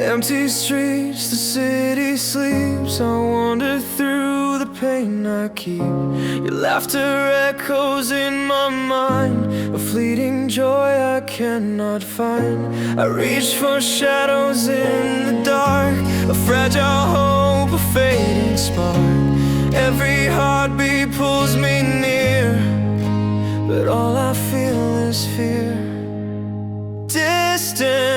Empty streets, the city sleeps. I wander through the pain I keep. Your laughter echoes in my mind, a fleeting joy I cannot find. I reach for shadows in the dark, a fragile hope, a fading spark. Every heartbeat pulls me near, but all I feel is fear. Distant